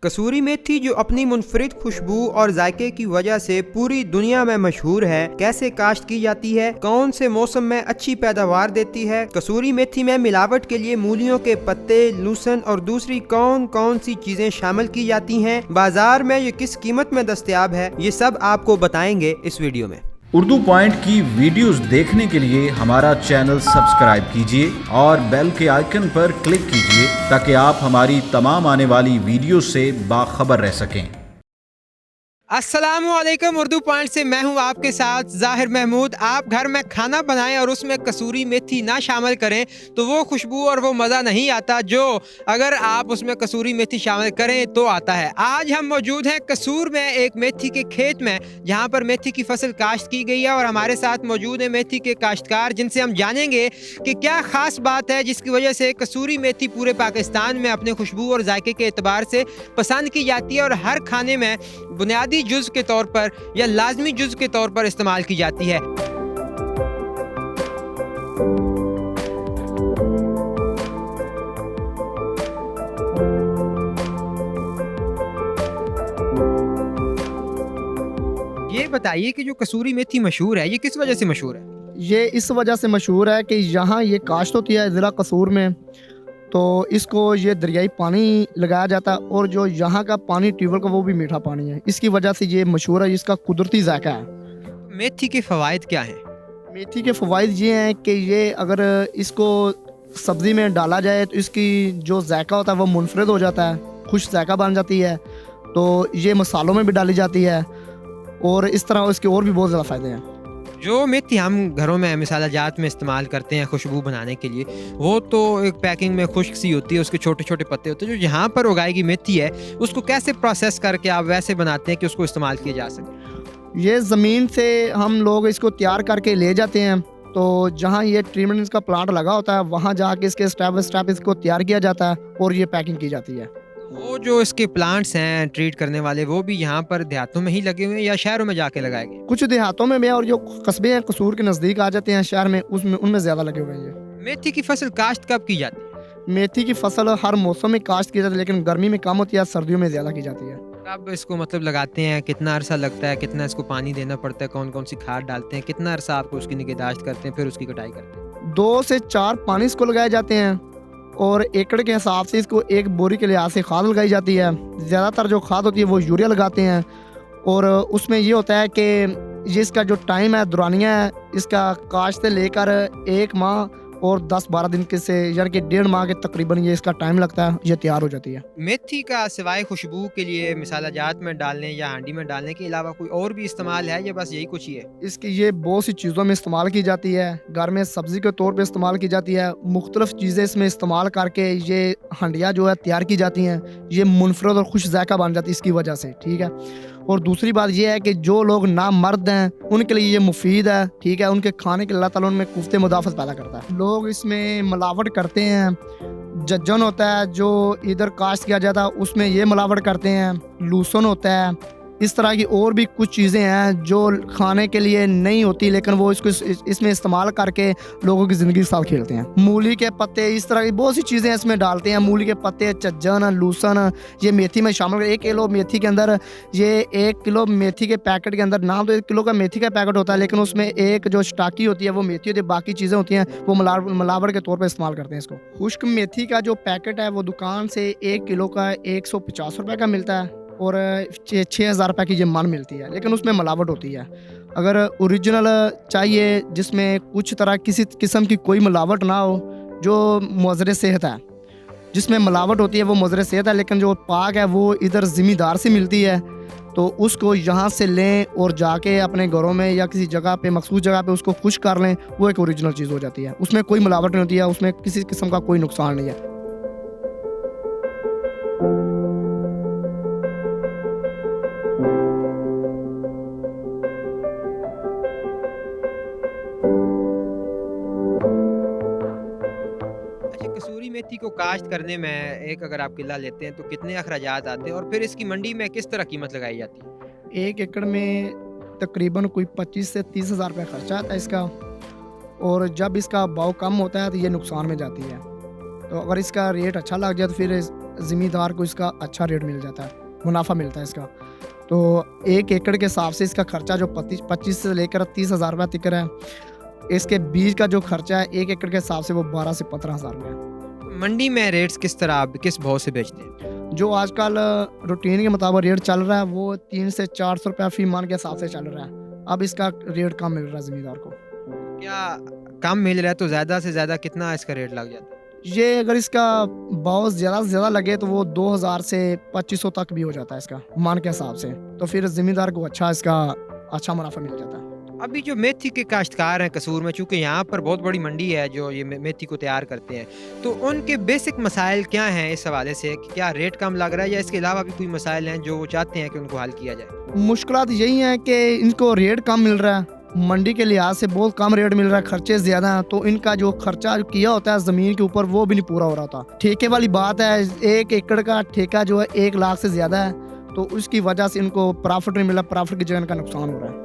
कसूरी मेथी जो अपनी मुनफरिद खुशबू और जायके की वजह से पूरी दुनिया में मशहूर है, कैसे काश्त की जाती है, कौन से मौसम में अच्छी पैदावार देती है, कसूरी मेथी में मिलावट के लिए मूलियों के पत्ते, लूसन और दूसरी कौन कौन सी चीजें शामिल की जाती हैं, बाजार में ये किस कीमत में दस्तयाब है, ये सब आपको बताएंगे इस वीडियो में। उर्दू पॉइंट की वीडियोस देखने के लिए हमारा चैनल सब्सक्राइब कीजिए और बेल के आइकन पर क्लिक कीजिए ताकि आप हमारी तमाम आने वाली वीडियो से बाखबर रह सकें। अस्सलामुअलैकुम, उर्दू पॉइंट से मैं हूं आपके साथ ज़ाहिर महमूद। आप घर में खाना बनाएं और उसमें कसूरी मेथी ना शामिल करें तो वो खुशबू और वो मज़ा नहीं आता जो अगर आप उसमें कसूरी मेथी शामिल करें तो आता है। आज हम मौजूद हैं कसूर में एक मेथी के खेत में जहां पर मेथी की फसल काश्त की गई है और हमारे साथ मौजूद है मेथी के काश्तकार, जिनसे हम जानेंगे कि क्या ख़ास बात है जिसकी वजह से कसूरी मेथी पूरे पाकिस्तान में अपने खुशबू और जायके के एतबार से पसंद की जाती है और हर खाने में बुनियादी जुज़ के तौर पर या लाजमी जुज़ के तौर पर इस्तेमाल की जाती है। ये बताइए कि जो कसूरी मेथी मशहूर है ये किस वजह से मशहूर है? ये इस वजह से मशहूर है कि यहाँ ये काश्त होती है ज़िला कसूर में, तो इसको ये दरियाई पानी लगाया जाता है और जो यहाँ का पानी ट्यूबवेल का वो भी मीठा पानी है, इसकी वजह से ये मशहूर है। इसका कुदरती जायका है। मेथी के फ़वाइद क्या हैं? मेथी के फ़वाइद ये हैं कि ये अगर इसको सब्ज़ी में डाला जाए तो इसकी जो जायका होता है वो मुनफरिद हो जाता है, खुश जायका बन जाती है। तो ये मसालों में भी डाली जाती है और इस तरह इसके और भी बहुत ज़्यादा फ़ायदे हैं। जो मेथी हम घरों में मिसाला जात में इस्तेमाल करते हैं खुशबू बनाने के लिए, वो तो एक पैकिंग में खुश्क सी होती है, उसके छोटे छोटे पत्ते होते हैं। जो यहाँ पर उगाई गई मेथी है उसको कैसे प्रोसेस करके आप वैसे बनाते हैं कि उसको इस्तेमाल किया जा सके? ये ज़मीन से हम लोग इसको तैयार करके ले जाते हैं, तो जहाँ ये ट्रीटमेंट इसका प्लांट लगा होता है वहाँ जाके इसके स्टेप बाय स्टेप इसको तैयार किया जाता है और ये पैकिंग की जाती है। वो जो इसके प्लांट्स हैं ट्रीट करने वाले, वो भी यहाँ पर देहातों में ही लगे हुए हैं या शहरों में जाके लगाए गए? कुछ देहातों में भी और जो कस्बे हैं कसूर के नज़दीक आ जाते हैं शहर में, उसमें उनमें ज़्यादा लगे हुए हैं। ये मेथी की फसल काश्त कब की जाती है? मेथी की फसल हर मौसम में काश्त की जाती है, लेकिन गर्मी में कम होती है, सर्दियों में ज़्यादा की जाती है। कब इसको मतलब लगाते हैं, कितना अरसा लगता है, कितना इसको पानी देना पड़ता है, कौन कौन सी खाद डालते हैं, कितना अरसा आपको उसकी निगहदाश्त करते हैं, फिर उसकी कटाई करते हैं? 2 से 4 पानी इसको लगाए जाते हैं और एकड़ के हिसाब से इसको एक बोरी के लिहाज से खाद लगाई जाती है। ज़्यादातर जो खाद होती है वो यूरिया लगाते हैं और उसमें ये होता है कि ये इसका जो टाइम है, दुरानिया है, इसका काश्त से लेकर 1 माह और 10-12 दिन के से यानी कि 1.5 माह के तकरीबन ये इसका टाइम लगता है, ये तैयार हो जाती है। मेथी का सिवाय खुशबू के लिए मिसाला जात में डालने या हांडी में डालने के अलावा कोई और भी इस्तेमाल है या बस यही कुछ ही है? इसकी ये बहुत सी चीज़ों में इस्तेमाल की जाती है। घर में सब्ज़ी के तौर पे इस्तेमाल की जाती है। मुख्तलिफ चीज़ें इसमें इस्तेमाल करके ये हंडिया जो है तैयार की जाती हैं। ये मुनफरद और खुश जायका बन जाती है इसकी वजह से, ठीक है। और दूसरी बात ये है कि जो लोग नामर्द हैं उनके लिए ये मुफीद है, ठीक है। उनके खाने के अल्लाह ताला उनमें कुफ्ते मुदाफ़त पैदा करता है। लोग इसमें मिलावट करते हैं। जज्जन होता है जो इधर काश्त किया जाता है, उसमें ये मिलावट करते हैं। लूसन होता है, इस तरह की और भी कुछ चीज़ें हैं जो खाने के लिए नहीं होती, लेकिन वो इसको इसमें इस्तेमाल करके लोगों की ज़िंदगी के साथ खेलते हैं। मूली के पत्ते, इस तरह की बहुत सी चीज़ें इसमें डालते हैं। मूली के पत्ते, चज्जन, लूसन, ये मेथी में शामिल कर। 1 किलो मेथी के अंदर, ये 1 किलो मेथी के पैकेट के अंदर, नाम तो 1 किलो का मेथी का पैकेट होता है, लेकिन उसमें एक जो स्टाकी होती है वो मेथी होती है, बाकी चीज़ें होती हैं वो मिलावट के तौर पर इस्तेमाल करते हैं इसको। खुश्क मेथी का जो पैकेट है वो दुकान से 1 किलो का 150 रुपये का मिलता है और 6,000 रुपये की ये मन मिलती है, लेकिन उसमें मिलावट होती है। अगर ओरिजिनल चाहिए जिसमें कुछ तरह किसी किस्म की कोई मिलावट ना हो, जो मुज़र सेहत है, जिसमें मिलावट होती है वो मुज़र सेहत है, लेकिन जो पाक है वो इधर ज़मींदार से मिलती है, तो उसको यहाँ से लें और जाके अपने घरों में या किसी जगह पे, मखसूस जगह पे उसको खुश कर लें। वो एक ओरिजिनल चीज़ हो जाती है, उसमें कोई मिलावट नहीं होती है, उसमें किसी किस्म का कोई नुकसान नहीं है। अच्छा, कसूरी मेथी को काश्त करने में एक अगर आप किला लेते हैं तो कितने अखराजात आते हैं और फिर इसकी मंडी में किस तरह कीमत लगाई जाती है? 1 एकड़ में तकरीबन कोई 25 से 30 हज़ार रुपये खर्चा आता है इसका, और जब इसका भाव कम होता है तो ये नुकसान में जाती है। तो अगर इसका रेट अच्छा लग जाए तो फिर ज़मींदार को इसका अच्छा रेट मिल जाता है, मुनाफा मिलता है इसका। तो 1 एकड़ के हिसाब से इसका खर्चा जो 25 से लेकर 30,000 रुपये तक है। इसके बीज का जो खर्चा है 1 एकड़ के हिसाब से वो 12 से 15,000 रुपये है। मंडी में रेट्स किस तरह आप किस भाव से बेचते हैं? जो आजकल रूटीन के मुताबिक रेट चल रहा है वो 3 से 400 रुपये फी मन के हिसाब से चल रहा है। अब इसका रेट कम मिल रहा है ज़मींदार को। क्या कम मिल रहा है तो ज़्यादा से ज़्यादा कितना इसका रेट लग जाता है? ये अगर इसका भाव ज़्यादा से ज़्यादा लगे तो वो 2000 से 2500 तक भी हो जाता है इसका मान के हिसाब से। तो फिर ज़मींदार को अच्छा मुनाफा मिल जाता है। अभी जो मेथी के काश्तकार हैं कसूर में, चूँकि यहाँ पर बहुत बड़ी मंडी है जो ये मेथी को तैयार करते हैं, तो उनके बेसिक मसाइल क्या हैं इस हवाले से कि क्या रेट कम लग रहा है या इसके अलावा भी कोई मसाइल हैं जो वो चाहते हैं कि उनको हल किया जाए? मुश्किलात यही हैं कि इनको रेट कम मिल रहा है, मंडी के लिहाज से बहुत कम रेट मिल रहा है, खर्चे ज़्यादा हैं, तो इनका जो खर्चा किया होता है ज़मीन के ऊपर वो भी नहीं पूरा हो रहा था। ठेके वाली बात है, 1 एकड़ का ठेका जो है 1 लाख से ज़्यादा है, तो उसकी वजह से इनको प्रॉफिट नहीं मिला, प्रॉफिट की जगह इनका नुकसान हो रहा है।